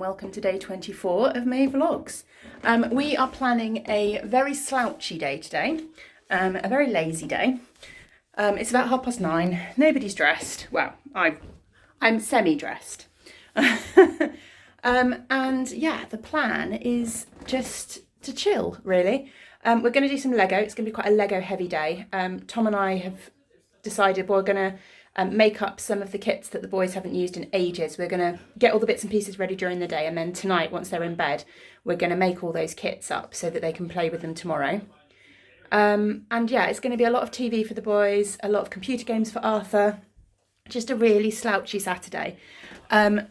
and welcome to day 24 of May Vlogs. We are planning a very slouchy day today, a very lazy day. It's about 9:30, nobody's dressed. Well, I'm semi-dressed. And yeah, the plan is just to chill, really. We're going to do some Lego. It's going to be quite a Lego heavy day. Tom and I have decided we're going to make up some of the kits that the boys haven't used in ages. We're going to get all the bits and pieces ready during the day, and then tonight, once they're in bed, we're going to make all those kits up so that they can play with them tomorrow. And yeah, it's going to be a lot of TV for the boys, a lot of computer games for Arthur, just a really slouchy Saturday. What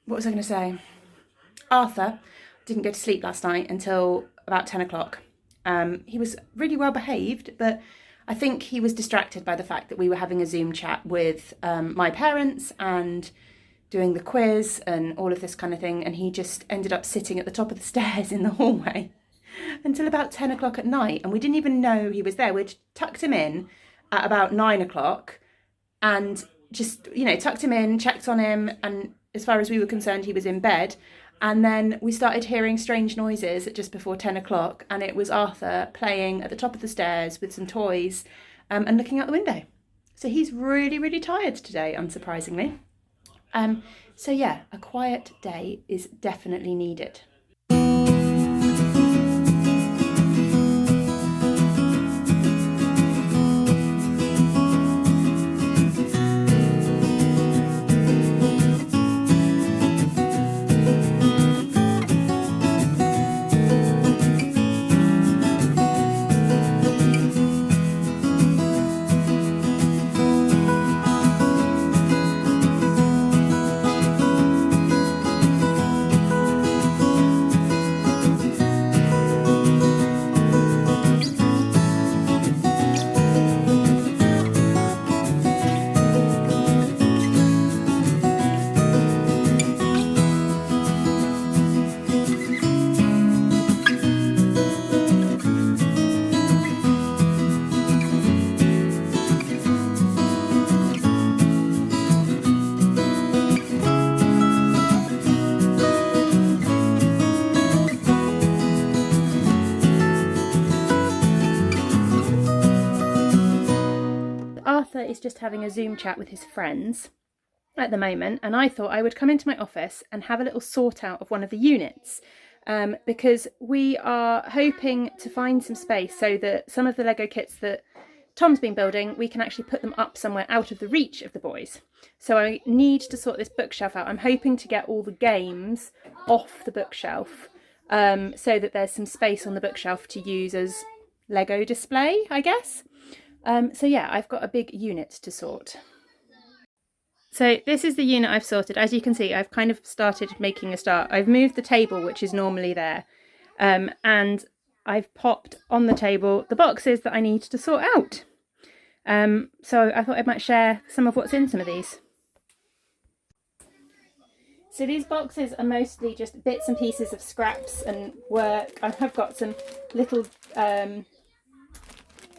was I going to say? Arthur didn't go to sleep last night until about 10 o'clock. He was really well behaved, but I think he was distracted by the fact that we were having a Zoom chat with my parents and doing the quiz and all of this kind of thing, and he just ended up sitting at the top of the stairs in the hallway until about 10 o'clock at night, and we didn't even know he was there. We'd tucked him in at about 9 o'clock and just, tucked him in, checked on him, and as far as we were concerned, he was in bed. And then we started hearing strange noises at just before 10 o'clock, and it was Arthur playing at the top of the stairs with some toys and looking out the window. So he's really, really tired today, unsurprisingly. So yeah, a quiet day is definitely needed. Arthur is just having a Zoom chat with his friends at the moment, and I thought I would come into my office and have a little sort out of one of the units because we are hoping to find some space so that some of the Lego kits that Tom's been building, we can actually put them up somewhere out of the reach of the boys. So I need to sort this bookshelf out. I'm hoping to get all the games off the bookshelf so that there's some space on the bookshelf to use as Lego display, I guess. So yeah, I've got a big unit to sort. So this is the unit I've sorted. As you can see, I've kind of started making a start. I've moved the table, which is normally there, and I've popped on the table the boxes that I need to sort out. So I thought I might share some of what's in some of these. So these boxes are mostly just bits and pieces of scraps and work. I've got some little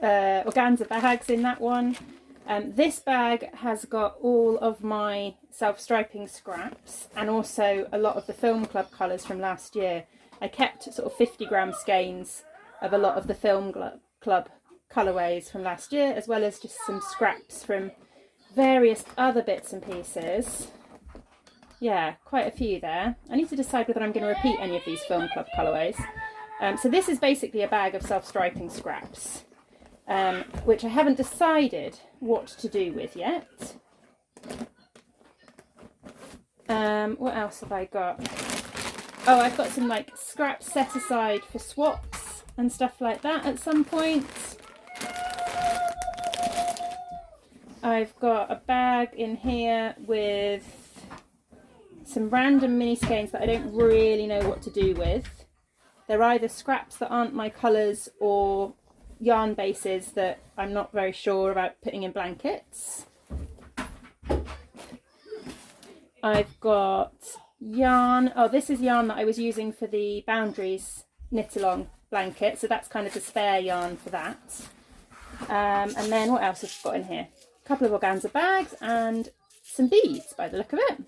organza bags in that one. This bag has got all of my self-striping scraps and also a lot of the film club colours from last year. I kept sort of 50-gram skeins of a lot of the film club colourways from last year, as well as just some scraps from various other bits and pieces. Yeah, quite a few there. I need to decide whether I'm going to repeat any of these film club colourways. So this is basically a bag of self-striping scraps, which I haven't decided what to do with yet. What else have I got? Oh, I've got some like scraps set aside for swaps and stuff like that at some point. I've got a bag in here with some random mini skeins that I don't really know what to do with. They're either scraps that aren't my colours or yarn bases that I'm not very sure about putting in blankets. I've got yarn. Oh, this is yarn that I was using for the Boundaries knit along blanket, so that's kind of the spare yarn for that. And then what else have I got in here? A couple of organza bags and some beads by the look of it.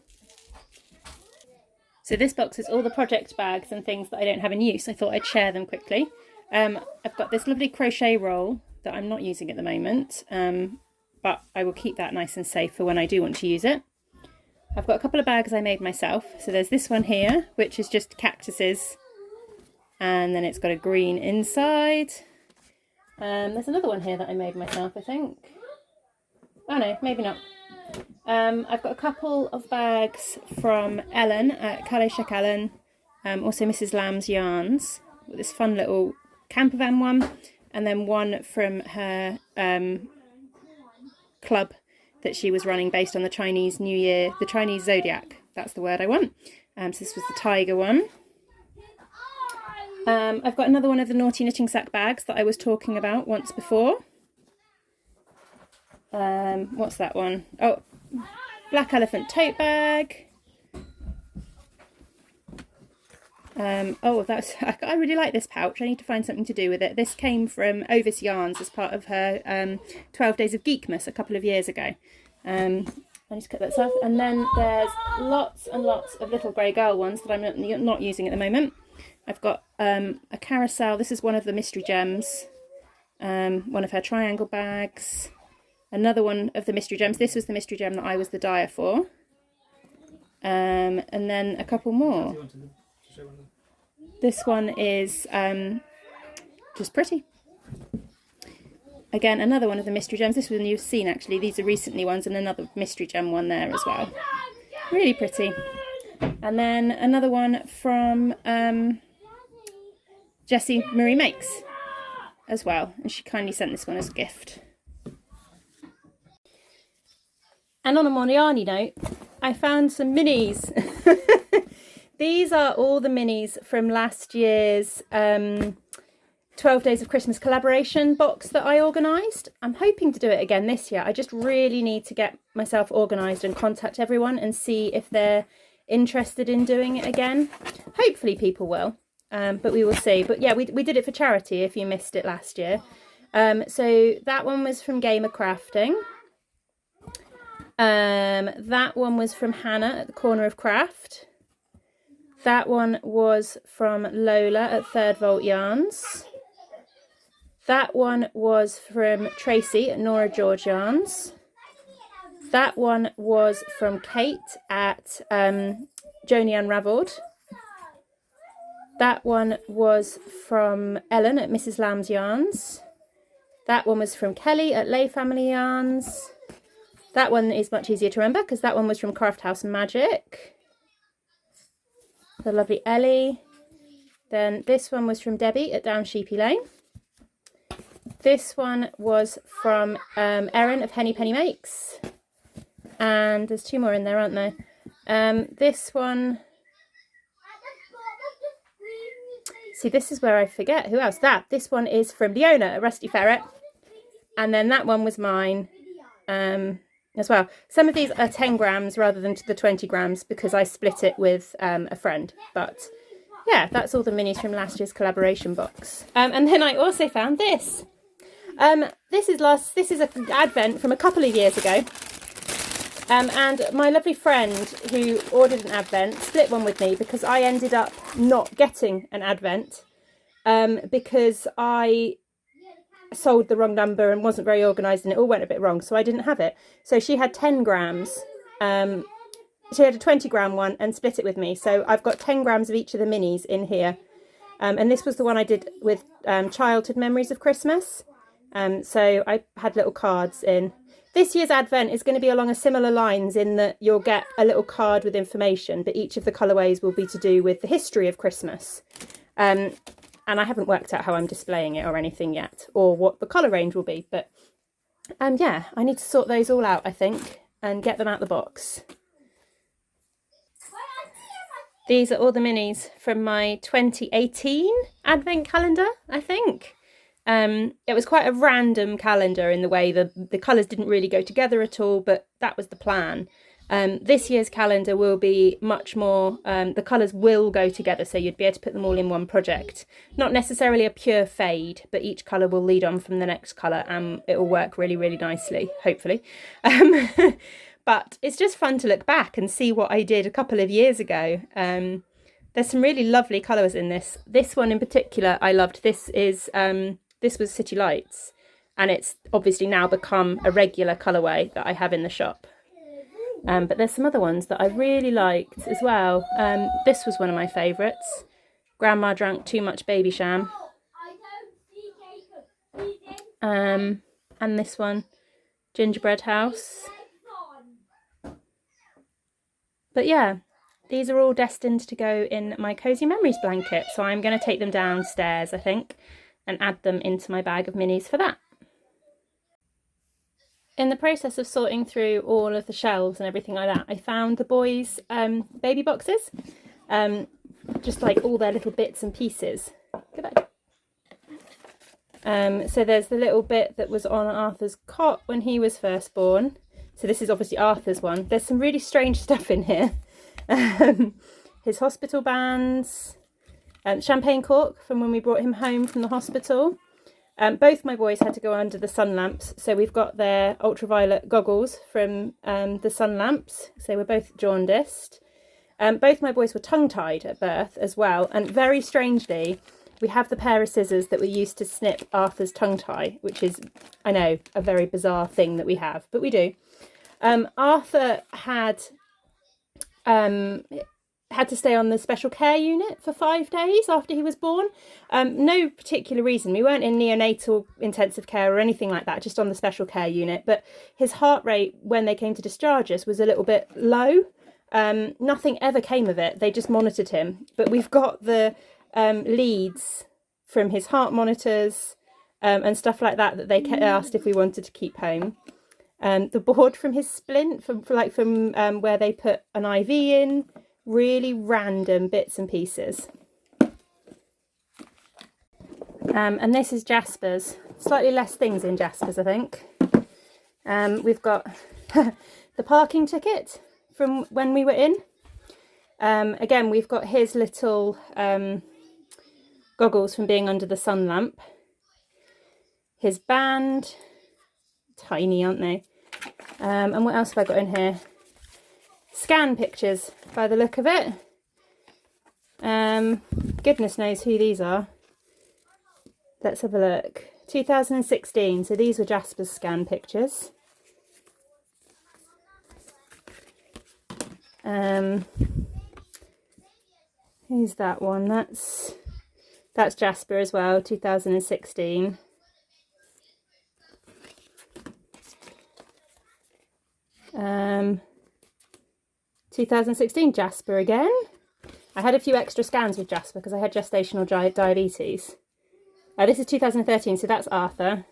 So this box is all the project bags and things that I don't have in use. I thought I'd share them quickly. I've got this lovely crochet roll that I'm not using at the moment, but I will keep that nice and safe for when I do want to use it. I've got a couple of bags I made myself. So there's this one here, which is just cactuses, and then it's got a green inside. There's another one here that I made myself, I think. Oh no, maybe not. I've got a couple of bags from Ellen at Calais Check Ellen, also Mrs. Lamb's Yarns, with this fun little camper van one, and then one from her club that she was running based on the Chinese New Year, the Chinese Zodiac, that's the word I want. So this was the tiger one. I've got another one of the Naughty Knitting Sack bags that I was talking about once before. What's that one? Oh, Black Elephant tote bag. I really like this pouch. I need to find something to do with it. This came from Ovis Yarns as part of her 12 Days of Geekmas a couple of years ago. I need to cut that off. And then there's lots and lots of little grey girl ones that I'm not using at the moment. I've got a carousel. This is one of the mystery gems. One of her triangle bags. Another one of the mystery gems. This was the mystery gem that I was the dyer for. And then a couple more. This one is just pretty. Again, another one of the mystery gems. This one you've seen actually. These are recently ones, and another mystery gem one there as well. Really pretty. And then another one from Jessie Marie Makes as well. And she kindly sent this one as a gift. And on a more yarny note, I found some minis. These are all the minis from last year's 12 Days of Christmas collaboration box that I organised. I'm hoping to do it again this year. I just really need to get myself organised and contact everyone and see if they're interested in doing it again. Hopefully people will, but we will see. But yeah, we did it for charity if you missed it last year. So that one was from Gamer Crafting. That one was from Hannah at the Corner of Craft. That one was from Lola at Third Volt Yarns. That one was from Tracy at Nora George Yarns. That one was from Kate at Joni Unravelled. That one was from Ellen at Mrs. Lamb's Yarns. That one was from Kelly at Lay Family Yarns. That one is much easier to remember because that one was from Craft House Magic. The lovely Ellie. Then this one was from Debbie at Down Sheepy Lane. This one was from Erin of Henny Penny Makes. And there's two more in there, aren't there? This one... See, this is where I forget. Who else? This one is from Leona at Rusty Ferret. And then that one was mine as well. Some of these are 10 grams rather than the 20 grams because I split it with a friend. But yeah, that's all the minis from last year's collaboration box. And then I also found this. This is an advent from a couple of years ago. And my lovely friend who ordered an advent split one with me because I ended up not getting an advent because I sold the wrong number and wasn't very organised and it all went a bit wrong, so I didn't have it. So she had 10 grams. She had a 20 gram one and split it with me. So I've got 10 grams of each of the minis in here. And this was the one I did with childhood memories of Christmas. So I had little cards in. This year's advent is going to be along a similar lines in that you'll get a little card with information, but each of the colourways will be to do with the history of Christmas. And I haven't worked out how I'm displaying it or anything yet, or what the colour range will be. But yeah, I need to sort those all out, I think, and get them out the box. These are all the minis from my 2018 advent calendar, I think. It was quite a random calendar in the way the colours didn't really go together at all, but that was the plan. This year's calendar will be much more, the colours will go together, so you'd be able to put them all in one project. Not necessarily a pure fade, but each colour will lead on from the next colour and it will work really, really nicely, hopefully. But it's just fun to look back and see what I did a couple of years ago. There's some really lovely colours in this. This one in particular I loved. This was City Lights, and it's obviously now become a regular colourway that I have in the shop. But there's some other ones that I really liked as well. This was one of my favourites. Grandma Drank Too Much Baby Sham. And this one, Gingerbread House. But yeah, these are all destined to go in my Cozy Memories blanket. So I'm going to take them downstairs, I think, and add them into my bag of minis for that. In the process of sorting through all of the shelves and everything like that, I found the boys' baby boxes. Just like all their little bits and pieces. Goodbye. So there's the little bit that was on Arthur's cot when he was first born. So this is obviously Arthur's one. There's some really strange stuff in here. His hospital bands, champagne cork from when we brought him home from the hospital. Both my boys had to go under the sun lamps. So we've got their ultraviolet goggles from the sun lamps. So we're both jaundiced. Both my boys were tongue-tied at birth as well. And very strangely, we have the pair of scissors that we used to snip Arthur's tongue tie, which is, I know, a very bizarre thing that we have, but we do. Arthur had to stay on the special care unit for 5 days after he was born. No particular reason. We weren't in neonatal intensive care or anything like that, just on the special care unit. But his heart rate when they came to discharge us was a little bit low. Nothing ever came of it. They just monitored him. But we've got the leads from his heart monitors and stuff like that that they asked if we wanted to keep home. The board from his splint, from where they put an IV in, really random bits and pieces. And this is Jasper's. Slightly less things in Jasper's, I think. We've got the parking ticket from when we were in. Again, we've got his little goggles from being under the sun lamp. His band. Tiny, aren't they? And what else have I got in here? Scan pictures, by the look of it. Goodness knows who these are. Let's have a look. 2016, so these were Jasper's scan pictures. Who's that one? That's Jasper as well, 2016. 2016, Jasper again. I had a few extra scans with Jasper because I had gestational diabetes. This is 2013, so that's Arthur.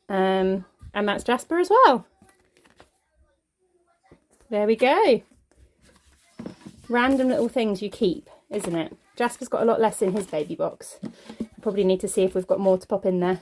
And that's Jasper as well. There we go. Random little things you keep, isn't it? Jasper's got a lot less in his baby box. Probably need to see if we've got more to pop in there.